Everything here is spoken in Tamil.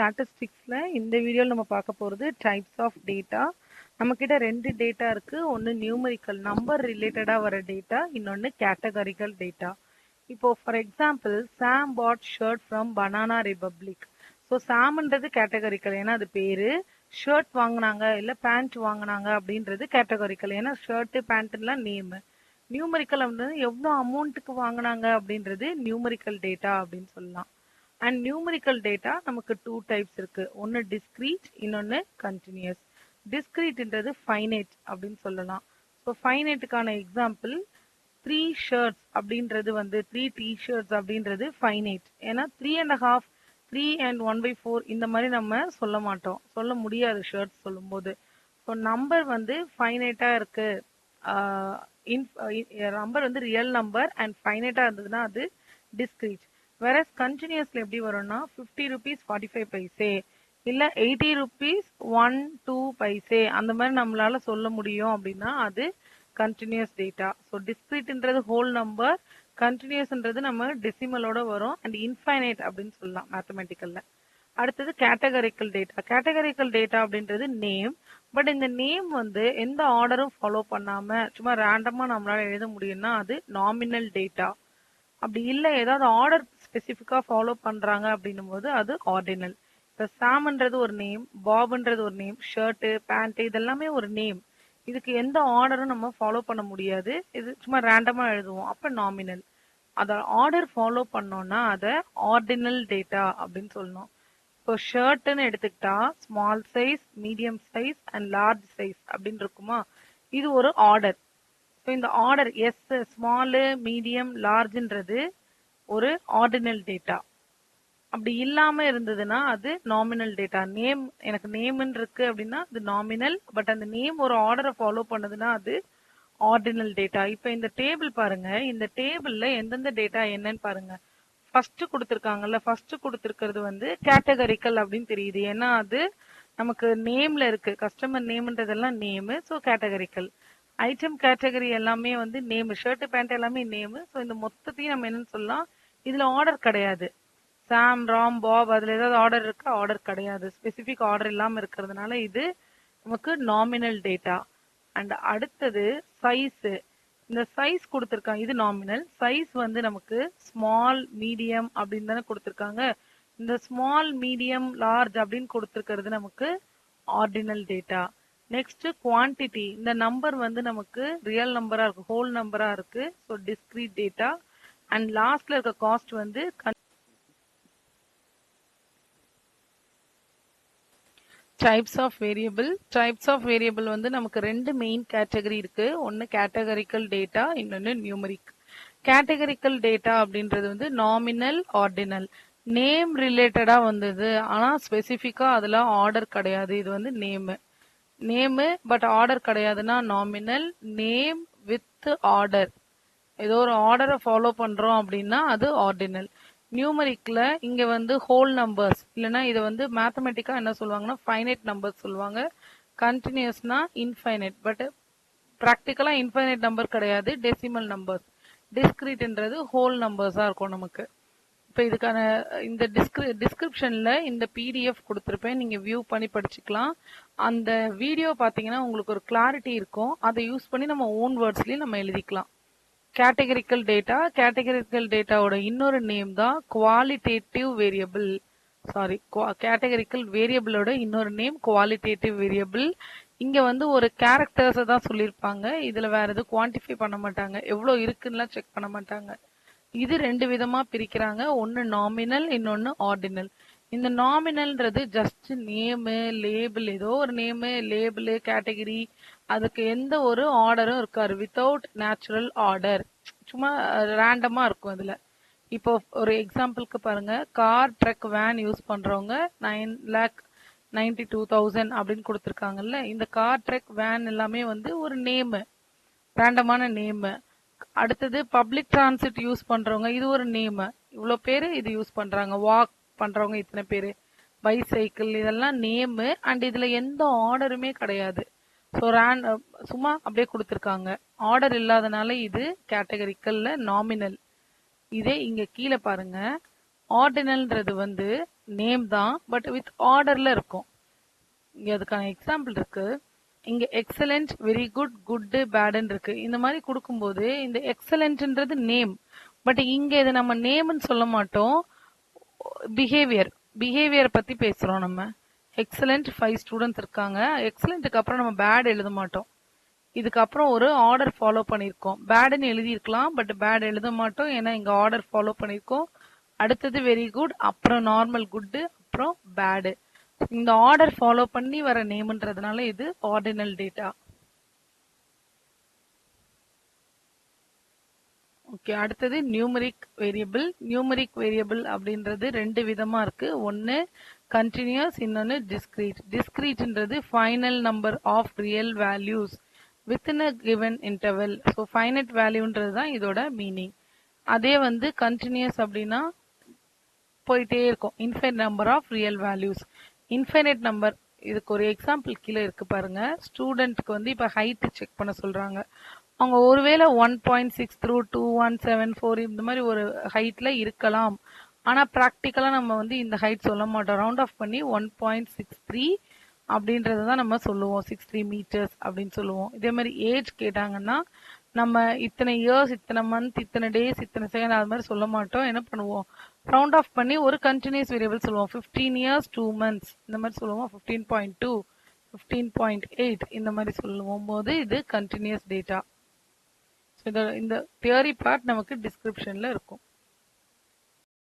ஸ்டாட்டிஸ்டிக்ஸ்ல இந்த வீடியோல நம்ம பார்க்க போறது டைப்ஸ் ஆஃப் டேட்டா. நம்ம கிட்ட ரெண்டு டேட்டா இருக்கு. ஒன்னு நியூமரிக்கல் நம்பர் ரிலேட்டடா வர டேட்டா, இன்னொன்னு கேட்டகரிக்கல் டேட்டா. இப்போ for example Sam bought shirt from Banana Republic. So சாம்ன்றது கேட்டகரிக்கல் ஏன்னா அது பேரு, ஷர்ட் வாங்கினாங்க இல்ல பேண்ட் வாங்கினாங்க அப்படின்றது கேட்டகரிக்கல் ஏன்னா ஷர்ட் பேண்ட்லாம் நேம். நியூமரிக்கல் அப்படின்றது எவ்வளோ அமௌண்ட்டுக்கு வாங்கினாங்க அப்படின்றது நியூமரிக்கல் டேட்டா அப்படின்னு சொல்லலாம். அண்ட் நியூமரிக்கல் டேட்டா நமக்கு டூ டைப்ஸ் இருக்கு. ஒன்னு டிஸ்கிரீட், இன்னொன்னு கண்டினியூஸ். டிஸ்கிரீட்ன்றது ஃபைனைட் அப்படின்னு சொல்லலாம். ஸோ ஃபைனைட்டுக்கான எக்ஸாம்பிள் 3 ஷர்ட்ஸ் அப்படின்றது த்ரீ டிஷர்ட்ஸ் அப்படின்றது ஃபைனைட். ஏன்னா 3.5, 3 and 1/4 இந்த மாதிரி நம்ம சொல்ல மாட்டோம், சொல்ல முடியாது ஷர்ட்ஸ் சொல்லும்போது. ஸோ நம்பர் ஃபைனைட்டா இருக்கு, நம்பர் ரியல் நம்பர் அண்ட் ஃபைனைட்டா இருந்ததுன்னா அது டிஸ்கிரீட். வேற கண்டினியூஸ்ல எப்படி வரும்னா 50 rupees 45 பைசே இல்ல 80 rupees 1 2 பைசே அந்த மாதிரி நம்மளால சொல்ல முடியும் அப்படின்னா அது கண்டினியூஸ் டேட்டா. ஸோ டிஸ்கிரீட்ன்றது ஹோல் நம்பர், கண்டினியூஸ்ன்றது நம்ம டெசிமலோட வரும் அண்ட் இன்ஃபைனைட் அப்படின்னு சொல்லலாம் மேத்தமெட்டிக்கல்ல. அடுத்தது கேட்டகரிக்கல் டேட்டா. கேட்டகரிக்கல் டேட்டா அப்படின்றது நேம். பட் இந்த நேம் எந்த ஆர்டரும் ஃபாலோ பண்ணாம சும்மா ரேண்டமா நம்மளால எழுத முடியும்னா அது நாமினல் டேட்டா. அப்படி இல்லை ஏதாவது ஆர்டர் ஸ்பெசிஃபிக்கா ஃபாலோ பண்றாங்க அப்படின்னும் போது அது ஆர்டினல். இப்போ சாம்ன்றது ஒரு நேம், பாப்ன்றது ஒரு நேம், ஷர்ட் பேண்ட் இதெல்லாமே ஒரு நேம். இதுக்கு எந்த ஆர்டரும் நம்ம ஃபாலோ பண்ண முடியாது, இது சும்மா ரேண்டமா எழுதுவோம், அப்ப நாமினல். அத ஆர்டர் ஃபாலோ பண்ணோம்னா அதை ஆர்டினல் டேட்டா அப்படின்னு சொல்லணும். இப்போ ஷர்ட்னு எடுத்துக்கிட்டா small size, medium size and large size அப்படின்னு இருக்குமா, இது ஒரு ஆர்டர். ஸோ இந்த ஆர்டர் எஸ் ஸ்மாலு மீடியம் லார்ஜ்ன்றது ஒரு ஆர்டினல் டேட்டா. அப்படி இல்லாம இருந்ததுன்னா அது நாமினல் டேட்டா. நேம் எனக்கு நேம்னு இருக்கு அப்படின்னா அது நாமினல், பட் அந்த நேம் ஒரு ஆர்டரை ஃபாலோ பண்ணுதுன்னா அது ஆர்டினல் டேட்டா. இப்ப இந்த டேபிள் பாருங்க, இந்த டேபிள்ல எந்தெந்த டேட்டா என்னன்னு பாருங்க. ஃபர்ஸ்ட் கொடுத்துருக்காங்கல்ல, ஃபர்ஸ்ட் கொடுத்துருக்கிறது கேட்டகரிக்கல் அப்படின்னு தெரியுது ஏன்னா அது நமக்கு நேம்ல இருக்கு. கஸ்டமர் நேம்ன்றதெல்லாம் name, so categorical. Item category எல்லாமே நேம், ஷர்ட் பேண்ட் எல்லாமே நேம். ஸோ இந்த மொத்தத்தையும் நம்ம என்னன்னு சொல்லலாம், இதுல ஆர்டர் கிடையாது. சாம் ராம் பாப் அதுல ஏதாவது ஆர்டர் இருக்கா, ஆர்டர் கிடையாது. ஸ்பெசிபிக் ஆர்டர் இல்லாம இருக்கிறதுனால இது நமக்கு நாமினல் டேட்டா. அண்ட் அடுத்தது சைஸ். இந்த சைஸ் கொடுத்துருக்காங்க, இது நாமினல். சைஸ் நமக்கு ஸ்மால் மீடியம் அப்படின்னு தானே கொடுத்துருக்காங்க. இந்த ஸ்மால் மீடியம் லார்ஜ் அப்படின்னு கொடுத்துருக்கிறது நமக்கு ஆர்டினல் டேட்டா. Next quantity. இந்த நம்பர் நமக்கு ரியல் நம்பரா இருக்கு, ஹோல் நம்பரா இருக்கு, ஸோ டிஸ்கிரீட் டேட்டா. அண்ட் லாஸ்ட்ல இருக்க காஸ்ட் types of variable. Types of variable நமக்கு ரெண்டு மெயின் கேட்டகரி இருக்கு. ஒன்னு கேட்டகரிக்கல் டேட்டா, இன்னொன்னு நியூமரிக். கேட்டகரிக்கல் டேட்டா அப்படின்றது நாமினல், ஆர்டினல். நேம் ரிலேட்டடா வந்தது ஆனா ஸ்பெசிபிக்கா அதுல ஆர்டர் கிடையாது. இது நேம் பட் ஆர்டர் கிடையாதுன்னா நாமினல். நேம் வித் ஆர்டர், ஏதோ ஒரு ஆர்டரை ஃபாலோ பண்றோம் அப்படின்னா அது ஆர்டினல். நியூமரிக்ல இங்க ஹோல் நம்பர்ஸ் இல்லைன்னா இதை மேத்தமெட்டிக்கா என்ன சொல்லுவாங்கன்னா ஃபைனைட் நம்பர்ஸ் சொல்லுவாங்க. கண்டினியூஸ்னா இன்ஃபைனைட், பட் ப்ராக்டிக்கலா இன்ஃபைனைட் நம்பர் கிடையாது, டெசிமல் நம்பர்ஸ். டிஸ்கிரீட்ன்றது ஹோல் நம்பர்ஸா இருக்கும் நமக்கு. இப்போ இதுக்கான இந்த டிஸ்கிரிப்ஷன்ல இந்த பிடிஎஃப் கொடுத்துருப்பேன், நீங்க வியூ பண்ணி படிச்சுக்கலாம். அந்த வீடியோ பார்த்தீங்கன்னா உங்களுக்கு ஒரு கிளாரிட்டி இருக்கும். அதை யூஸ் பண்ணி நம்ம ஓன் வேர்ட்ஸ்லயும் நம்ம எழுதிக்கலாம். Categorical data. கேட்டகரிக்கல் டேட்டாவோட இன்னொரு நேம் தான் குவாலிட்டேட்டிவ் வேரியபிள். சாரி, கேட்டகரிக்கல் வேரியபிளோட இன்னொரு நேம் குவாலிட்டேட்டிவ் வேரியபிள். இங்க ஒரு கேரக்டர்ஸை தான் சொல்லியிருப்பாங்க, இதுல வேற எதுவும் குவான்டிஃபை பண்ண மாட்டாங்க, எவ்வளவு இருக்குன்னுலாம் செக் பண்ண மாட்டாங்க. இது ரெண்டு விதமா பிரிக்கிறாங்க, ஒன்னு நாமினல், இன்னொன்னு ஆர்டினல். இந்த நாமினல்ன்றது ஜஸ்ட் நேமு, லேபிள், ஏதோ ஒரு நேமு, லேபிள், கேட்டகரி, அதுக்கு எந்த ஒரு ஆர்டரும் இருக்காது, வித்தவுட் நேச்சுரல் ஆர்டர், சும்மா ரேண்டமா இருக்கும் அதுல. இப்போ ஒரு எக்ஸாம்பிளுக்கு பாருங்க, கார், ட்ரக், வேன் யூஸ் பண்றவங்க 9,92,000 அப்படின்னு கொடுத்துருக்காங்கல்ல. இந்த கார், ட்ரக், வேன் எல்லாமே ஒரு நேமு, ரேண்டமான நேமு. அடுத்தது பப்ளிக் டிரான்சிட் யூஸ் பண்றவங்க, இது ஒரு நேம், இவ்வளவு பேரு இது யூஸ் பண்றாங்க. வாக் பண்றவங்க இத்தனை பேரு, பைசைக்கிள், இதெல்லாம் நேமு. அண்ட் இதுல எந்த ஆர்டருமே கிடையாது. ஸோ சும்மா அப்படியே கொடுத்துருக்காங்க, ஆர்டர் இல்லாதனால இது கேட்டகரிக்கல்ல நாமினல். இதே இங்க கீழே பாருங்க, ஆர்டினல்ன்றது நேம் தான், பட் வித் ஆர்டர்ல இருக்கும். இங்க அதுக்கான எக்ஸாம்பிள் இருக்கு. இங்க எக்ஸலண்ட், வெரி குட், குட், பேடுன்னு இருக்கு. இந்த மாதிரி கொடுக்கும்போது இந்த எக்ஸலண்ட்ன்றது நேம், பட் இங்க இதை நம்ம நேம்னு சொல்ல மாட்டோம். பிஹேவியர் பிஹேவியர் பத்தி பேசுறோம் நம்ம. எக்ஸலண்ட் 5 ஸ்டூடெண்ட்ஸ் இருக்காங்க. எக்ஸலண்ட்டுக்கு அப்புறம் நம்ம பேட் எழுத மாட்டோம். இதுக்கப்புறம் ஒரு ஆர்டர் ஃபாலோ பண்ணியிருக்கோம். பேடுன்னு எழுதியிருக்கலாம், பட் பேட் எழுத மாட்டோம், ஏன்னா இங்க ஆர்டர் ஃபாலோ பண்ணியிருக்கோம். அடுத்தது வெரி குட், அப்புறம் நார்மல் குட், அப்புறம் பேடு. இந்த ஆர்டர் ஃபாலோ பண்ணி வர நேம்ன்றதுனால இது ஆர்டினல் டேட்டா. ஓகே, அடுத்தது நியூமரிக் வேரியபிள். நியூமரிக் வேரியபிள் அப்படின்றது ரெண்டு விதமா இருக்கு. ஒன்னு கண்டினியூஸ், இன்னொன்னு டிஸ்கிரீட். டிஸ்கிரீட்ன்றது final number of real values within a given interval. So finite வேல்யூன்றது தான் இதோட மீனிங். அதே வந்து கண்டினியூஸ் அப்படின்னா போயிட்டே இருக்கும். Infinite number of real values. Infinite number, இதுக்கு ஒரு எக்ஸாம்பிள் கீழே இருக்கு பாருங்க. ஸ்டூடெண்ட்க்கு வந்து இப்போ ஹைட் செக் பண்ண சொல்றாங்க. அவங்க ஒருவேளை 1.6 through 2174 இந்த மாதிரி ஒரு ஹைட்ல இருக்கலாம். ஆனா ப்ராக்டிக்கலா நம்ம வந்து இந்த ஹைட் சொல்ல மாட்டோம். ரவுண்ட் ஆஃப் பண்ணி 1.63 அப்படின்றத தான் நம்ம சொல்லுவோம். 63 மீட்டர்ஸ் அப்படின்னு சொல்லுவோம். இதே மாதிரி ஏஜ் கேட்டாங்கன்னா நம்ம இத்தனை இயர்ஸ், இத்தனை மந்த், இத்தனை டேஸ், இத்தனை செகண்ட் அது மாதிரி சொல்ல மாட்டோம். என்ன பண்ணுவோம், ரவுண்ட் ஆஃப் பண்ணி ஒரு கண்டினியூஸ் வேரியபிள் சொல்லுவோம். 15 இயர்ஸ் 2 months இந்த மாதிரி சொல்லுவோம். 15.2, 15.8 இந்த மாதிரி சொல்லுவோம் போது இது கண்டினியூஸ் டேட்டா. இந்த தியரி பார்ட் நமக்கு டிஸ்கிரிப்ஷன்ல இருக்கும்.